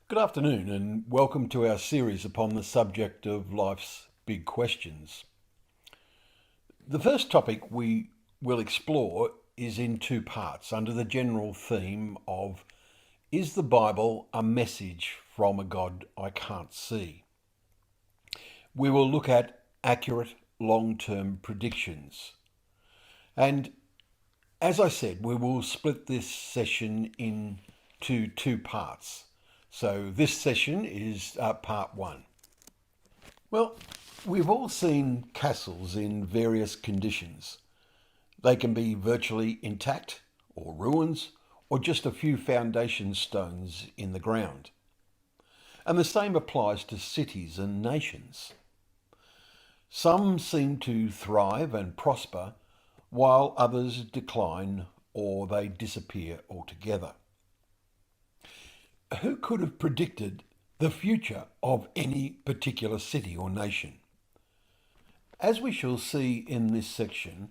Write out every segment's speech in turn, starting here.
Good afternoon, and welcome to our series upon the subject of life's big questions. The first topic we will explore is in two parts under the general theme of Is the Bible a message from a God I can't see? We will look at accurate long-term predictions. And as I said, we will split this session into two parts. So this session is part one. Well, we've all seen castles in various conditions. They can be virtually intact, or ruins, or just a few foundation stones in the ground. And the same applies to cities and nations. Some seem to thrive and prosper, while others decline or they disappear altogether. Who could have predicted the future of any particular city or nation? As we shall see in this section,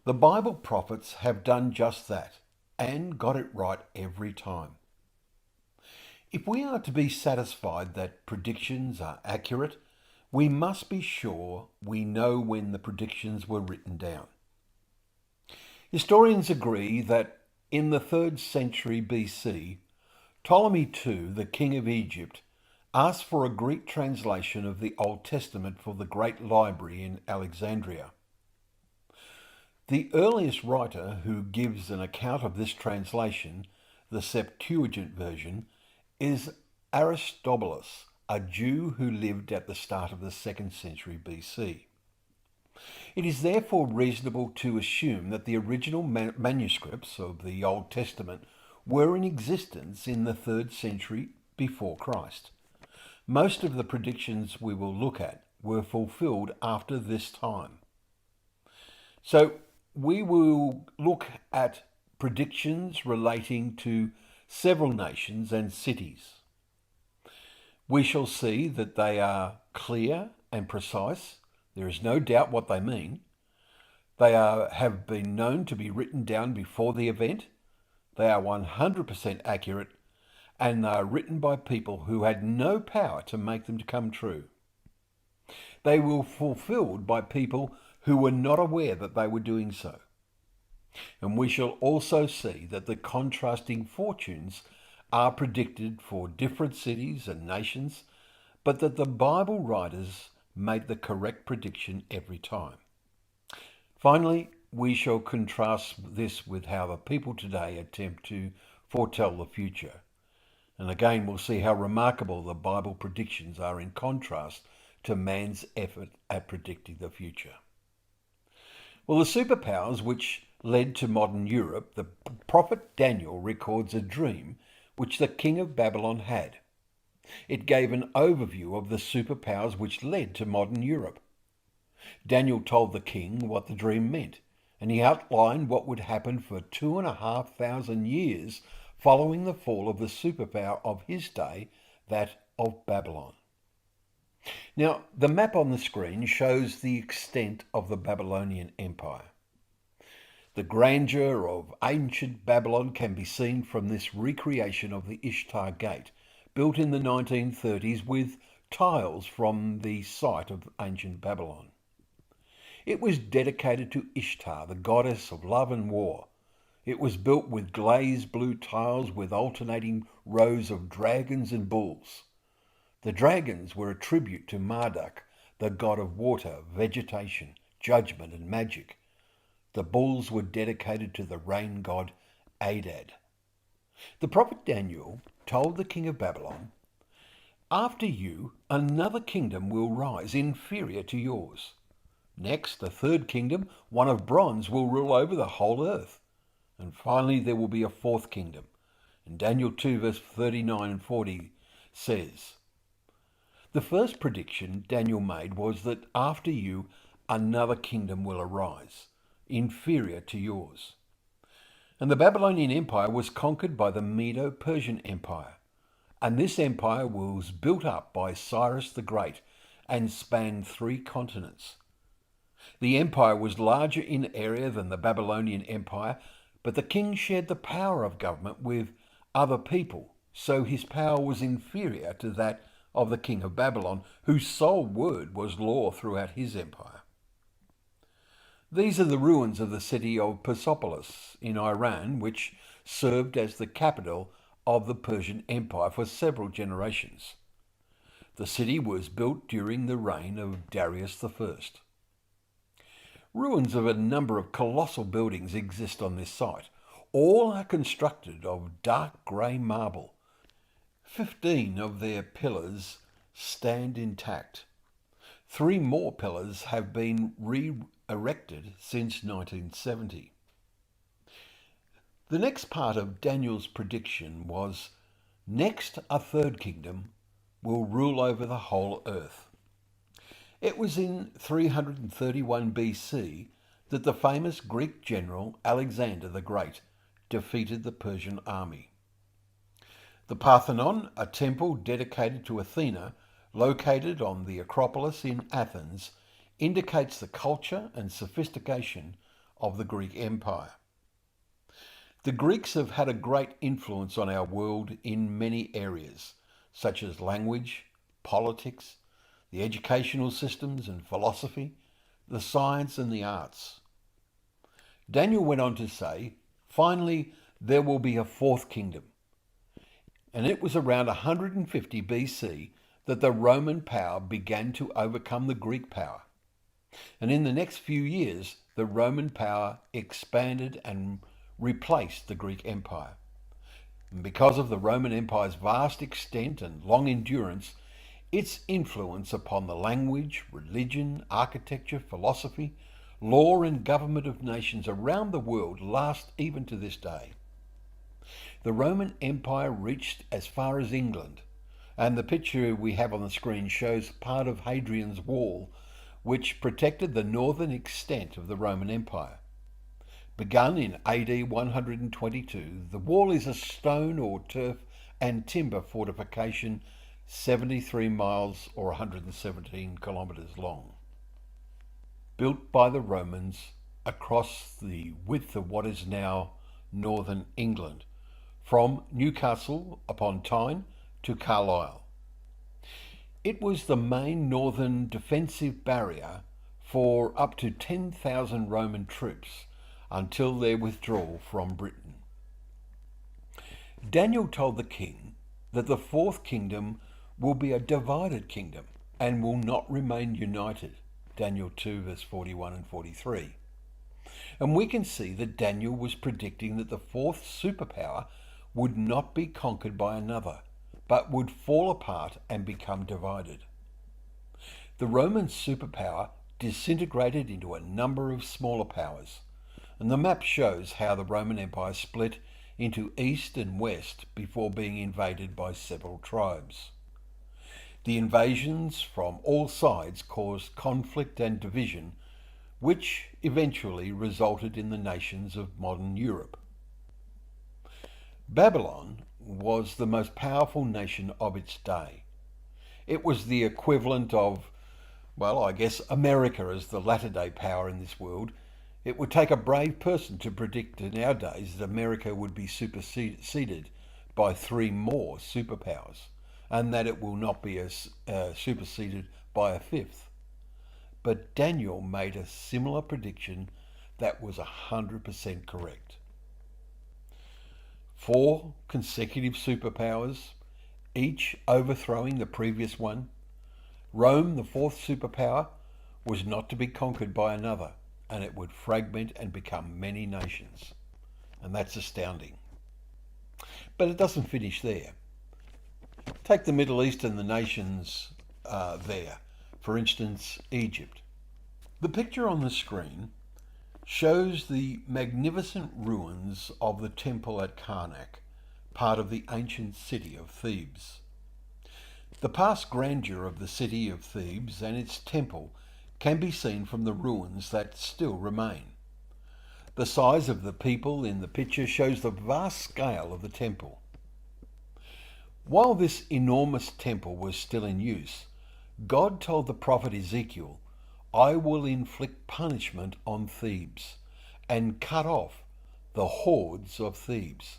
the Bible prophets have done just that and got it right every time. If we are to be satisfied that predictions are accurate, we must be sure we know when the predictions were written down. Historians agree that in the 3rd century BC, Ptolemy II, the king of Egypt, asked for a Greek translation of the Old Testament for the Great Library in Alexandria. The earliest writer who gives an account of this translation, the Septuagint version, is Aristobulus, a Jew who lived at the start of the 2nd century BC. It is therefore reasonable to assume that the original manuscripts of the Old Testament were in existence in the 3rd century before Christ. Most of the predictions we will look at were fulfilled after this time. So we will look at predictions relating to several nations and cities. We shall see that they are clear and precise. There is no doubt what they mean. They have been known to be written down before the event. They are 100% accurate, and they are written by people who had no power to make them to come true. They were fulfilled by people who were not aware that they were doing so. And we shall also see that the contrasting fortunes are predicted for different cities and nations, but that the Bible writers made the correct prediction every time. Finally, we shall contrast this with how the people today attempt to foretell the future. And again, we'll see how remarkable the Bible predictions are in contrast to man's effort at predicting the future. Well, the superpowers which led to modern Europe, the prophet Daniel records a dream which the king of Babylon had. It gave an overview of the superpowers which led to modern Europe. Daniel told the king what the dream meant, and he outlined what would happen for 2,500 years following the fall of the superpower of his day, that of Babylon. Now, the map on the screen shows the extent of the Babylonian Empire. The grandeur of ancient Babylon can be seen from this recreation of the Ishtar Gate, built in the 1930s with tiles from the site of ancient Babylon. It was dedicated to Ishtar, the goddess of love and war. It was built with glazed blue tiles with alternating rows of dragons and bulls. The dragons were a tribute to Marduk, the god of water, vegetation, judgment and magic. The bulls were dedicated to the rain god Adad. The prophet Daniel told the king of Babylon, "After you, another kingdom will rise inferior to yours. Next, the 3rd kingdom, one of bronze, will rule over the whole earth. And finally, there will be a 4th kingdom." And Daniel 2 verse 39 and 40 says, the first prediction Daniel made was that after you, another kingdom will arise, inferior to yours. And the Babylonian Empire was conquered by the Medo-Persian Empire. And this empire was built up by Cyrus the Great and spanned 3 continents. The empire was larger in area than the Babylonian Empire, but the king shared the power of government with other people, so his power was inferior to that of the king of Babylon, whose sole word was law throughout his empire. These are the ruins of the city of Persepolis in Iran, which served as the capital of the Persian Empire for several generations. The city was built during the reign of Darius I. Ruins of a number of colossal buildings exist on this site. All are constructed of dark grey marble. 15 of their pillars stand intact. 3 more pillars have been re-erected since 1970. The next part of Daniel's prediction was, next a third kingdom will rule over the whole earth. It was in 331 BC that the famous Greek general Alexander the Great defeated the Persian army. The Parthenon, a temple dedicated to Athena, located on the Acropolis in Athens, indicates the culture and sophistication of the Greek Empire. The Greeks have had a great influence on our world in many areas, such as language, politics, the educational systems and philosophy, the science and the arts. Daniel went on to say, finally, there will be a fourth kingdom. And it was around 150 BC that the Roman power began to overcome the Greek power. And in the next few years, the Roman power expanded and replaced the Greek Empire. And because of the Roman Empire's vast extent and long endurance, its influence upon the language, religion, architecture, philosophy, law and government of nations around the world last even to this day. The Roman Empire reached as far as England, and the picture we have on the screen shows part of Hadrian's Wall, which protected the northern extent of the Roman Empire. Begun in AD 122, the wall is a stone or turf and timber fortification 73 miles or 117 kilometres long. Built by the Romans across the width of what is now northern England, from Newcastle upon Tyne to Carlisle. It was the main northern defensive barrier for up to 10,000 Roman troops until their withdrawal from Britain. Daniel told the king that the fourth kingdom will be a divided kingdom and will not remain united. Daniel 2 verse 41 and 43. And we can see that Daniel was predicting that the fourth superpower would not be conquered by another, but would fall apart and become divided. The Roman superpower disintegrated into a number of smaller powers, and the map shows how the Roman Empire split into east and west before being invaded by several tribes. The invasions from all sides caused conflict and division, which eventually resulted in the nations of modern Europe. Babylon was the most powerful nation of its day. It was the equivalent of, well, I guess America as the latter-day power in this world. It would take a brave person to predict nowadays that America would be superseded by 3 more superpowers, and that it will not be superseded by a 5th. But Daniel made a similar prediction that was 100% correct. 4 consecutive superpowers, each overthrowing the previous one. Rome, the 4th superpower, was not to be conquered by another, and it would fragment and become many nations. And that's astounding. But it doesn't finish there. Take the Middle East and the nations there. For instance, Egypt. The picture on the screen shows the magnificent ruins of the temple at Karnak, part of the ancient city of Thebes. The past grandeur of the city of Thebes and its temple can be seen from the ruins that still remain. The size of the people in the picture shows the vast scale of the temple. While this enormous temple was still in use, God told the prophet Ezekiel, "I will inflict punishment on Thebes and cut off the hordes of Thebes."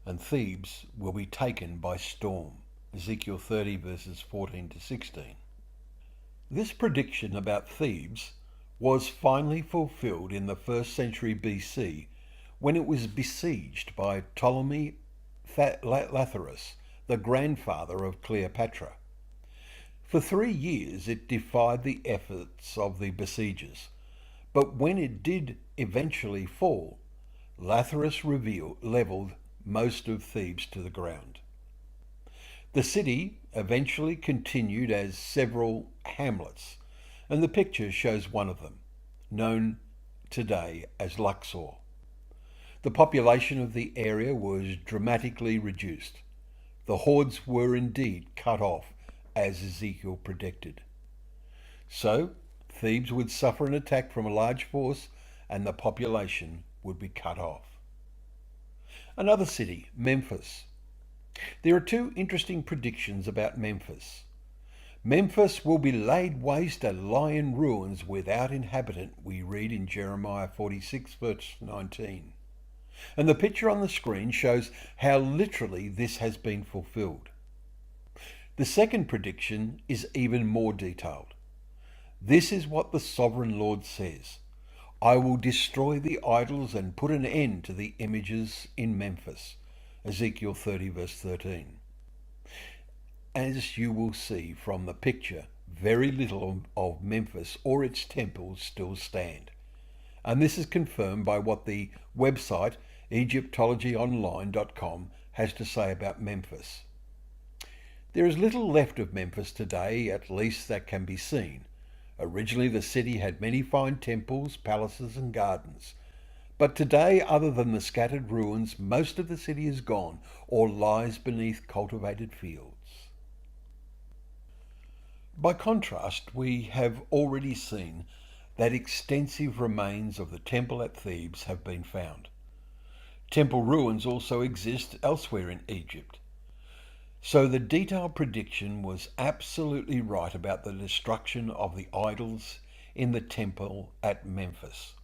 and Thebes will be taken by storm. Ezekiel 30 verses 14 to 16. This prediction about Thebes was finally fulfilled in the 1st century BC when it was besieged by Ptolemy Lathyrus, the grandfather of Cleopatra. For 3 years it defied the efforts of the besiegers, but when it did eventually fall, Lathyrus levelled most of Thebes to the ground. The city eventually continued as several hamlets, and the picture shows one of them, known today as Luxor. The population of the area was dramatically reduced. The hordes were indeed cut off, as Ezekiel predicted. So, Thebes would suffer an attack from a large force and the population would be cut off. Another city, Memphis. There are 2 interesting predictions about Memphis. Memphis will be laid waste and lie in ruins without inhabitant, we read in Jeremiah 46 verse 19. And the picture on the screen shows how literally this has been fulfilled. The second prediction is even more detailed. This is what the Sovereign Lord says: I will destroy the idols and put an end to the images in Memphis. Ezekiel 30 verse 13. As you will see from the picture, very little of Memphis or its temples still stand. And this is confirmed by what the website egyptologyonline.com has to say about Memphis. There is little left of Memphis today, at least that can be seen. Originally the city had many fine temples, palaces and gardens. But today, other than the scattered ruins, most of the city is gone or lies beneath cultivated fields. By contrast, we have already seen that extensive remains of the temple at Thebes have been found. Temple ruins also exist elsewhere in Egypt. So the detailed prediction was absolutely right about the destruction of the idols in the temple at Memphis.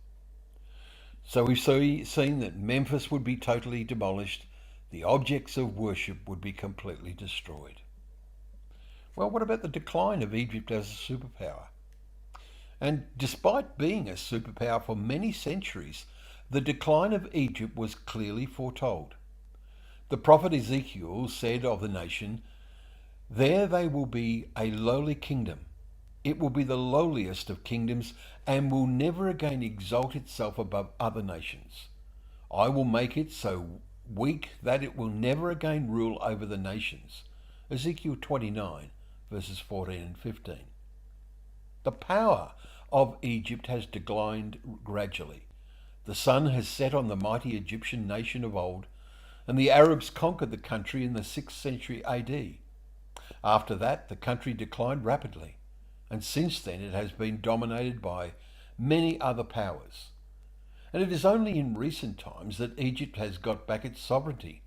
So we've seen that Memphis would be totally demolished, the objects of worship would be completely destroyed. Well, what about the decline of Egypt as a superpower? And despite being a superpower for many centuries, the decline of Egypt was clearly foretold. The prophet Ezekiel said of the nation, "There they will be a lowly kingdom. It will be the lowliest of kingdoms and will never again exalt itself above other nations. I will make it so weak that it will never again rule over the nations." Ezekiel 29 verses 14 and 15. The power of Egypt has declined gradually. The sun has set on the mighty Egyptian nation of old, and the Arabs conquered the country in the 6th century AD. After that, the country declined rapidly, and since then it has been dominated by many other powers. And it is only in recent times that Egypt has got back its sovereignty,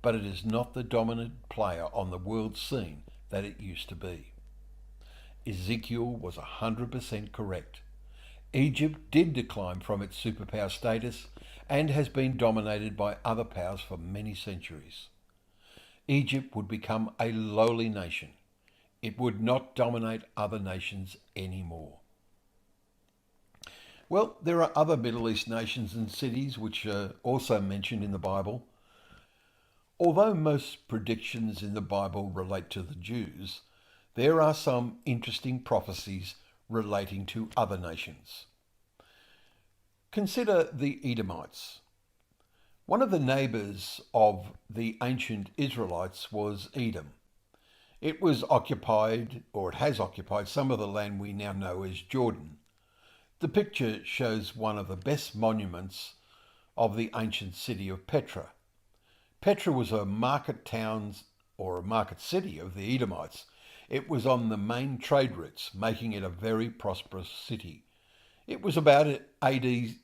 but it is not the dominant player on the world scene that it used to be. Ezekiel was 100% correct. Egypt did decline from its superpower status and has been dominated by other powers for many centuries. Egypt would become a lowly nation. It would not dominate other nations anymore. Well, there are other Middle East nations and cities which are also mentioned in the Bible. Although most predictions in the Bible relate to the Jews, there are some interesting prophecies relating to other nations. Consider the Edomites. One of the neighbours of the ancient Israelites was Edom. It was occupied, or it has occupied, some of the land we now know as Jordan. The picture shows one of the best monuments of the ancient city of Petra. Petra was a market town or a market city of the Edomites. It was on the main trade routes, making it a very prosperous city. It was about AD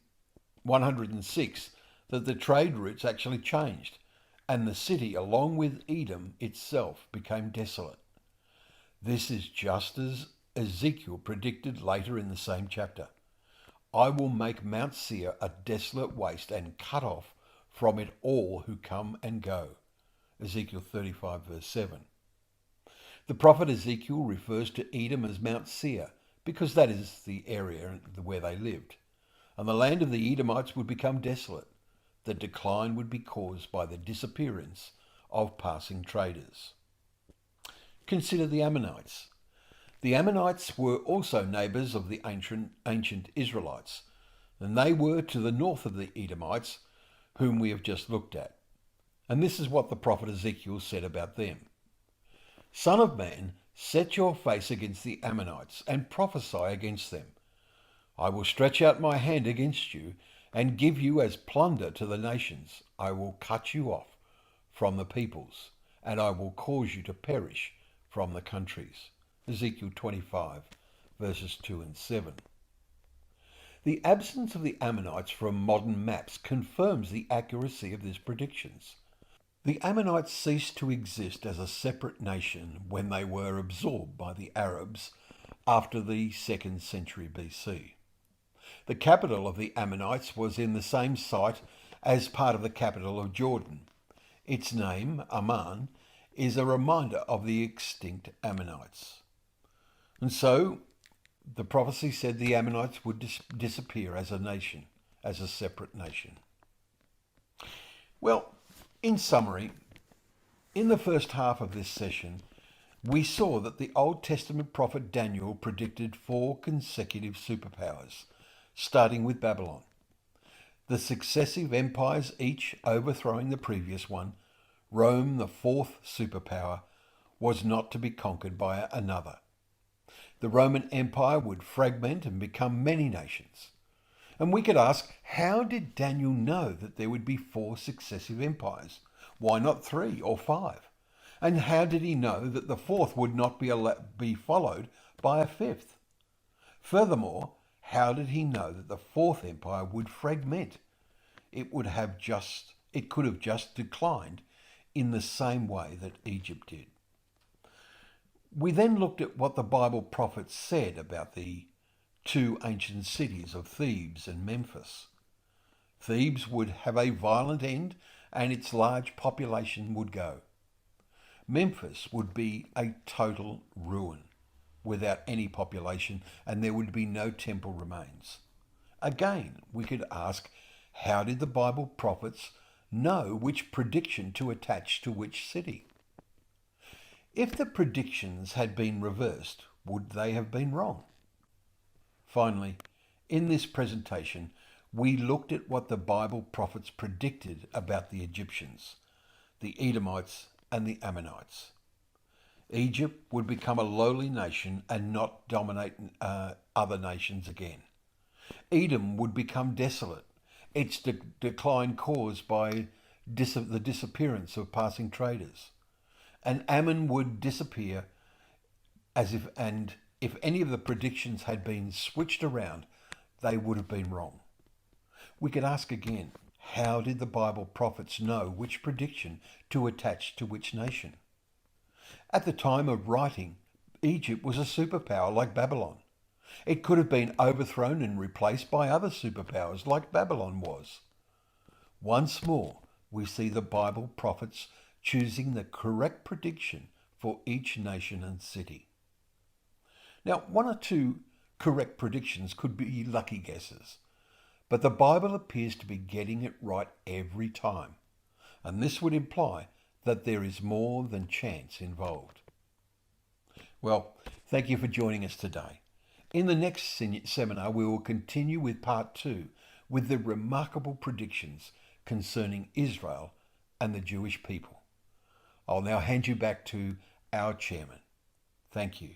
106 that the trade routes actually changed, and the city, along with Edom itself, became desolate. This is just as Ezekiel predicted later in the same chapter. I will make Mount Seir a desolate waste and cut off from it all who come and go. Ezekiel 35 verse 7. The prophet Ezekiel refers to Edom as Mount Seir because that is the area where they lived. And the land of the Edomites would become desolate. The decline would be caused by the disappearance of passing traders. Consider the Ammonites. The Ammonites were also neighbours of the ancient Israelites, and they were to the north of the Edomites, whom we have just looked at. And this is what the prophet Ezekiel said about them. Son of man, set your face against the Ammonites and prophesy against them. I will stretch out my hand against you and give you as plunder to the nations. I will cut you off from the peoples, and I will cause you to perish from the countries. Ezekiel 25, verses 2 and 7. The absence of the Ammonites from modern maps confirms the accuracy of these predictions. The Ammonites ceased to exist as a separate nation when they were absorbed by the Arabs after the 2nd century BC. The capital of the Ammonites was in the same site as part of the capital of Jordan. Its name, Amman, is a reminder of the extinct Ammonites. And so, the prophecy said the Ammonites would disappear as a nation, as a separate nation. Well, in summary, in the first half of this session, we saw that the Old Testament prophet Daniel predicted 4 consecutive superpowers, starting with Babylon. The successive empires, each overthrowing the previous one, Rome, the 4th superpower, was not to be conquered by another. The Roman Empire would fragment and become many nations. And we could ask, how did Daniel know that there would be 4 successive empires? Why not 3 or 5? And how did he know that the 4th would not be followed by a 5th? Furthermore, how did he know that the 4th empire would fragment? It could have just declined in the same way that Egypt did. We then looked at what the Bible prophets said about the 2 ancient cities of Thebes and Memphis. Thebes would have a violent end and its large population would go. Memphis would be a total ruin without any population, and there would be no temple remains. Again, we could ask, how did the Bible prophets know which prediction to attach to which city? If the predictions had been reversed, would they have been wrong? Finally, in this presentation, we looked at what the Bible prophets predicted about the Egyptians, the Edomites, and the Ammonites. Egypt would become a lowly nation and not dominate other nations again. Edom would become desolate, its decline caused by the disappearance of passing traders. And Ammon would disappear if any of the predictions had been switched around, they would have been wrong. We could ask again, how did the Bible prophets know which prediction to attach to which nation? At the time of writing, Egypt was a superpower like Babylon. It could have been overthrown and replaced by other superpowers like Babylon was. Once more, we see the Bible prophets choosing the correct prediction for each nation and city. Now, 1 or 2 correct predictions could be lucky guesses, but the Bible appears to be getting it right every time, and this would imply that there is more than chance involved. Well, thank you for joining us today. In the next seminar, we will continue with part 2 with the remarkable predictions concerning Israel and the Jewish people. I'll now hand you back to our chairman. Thank you.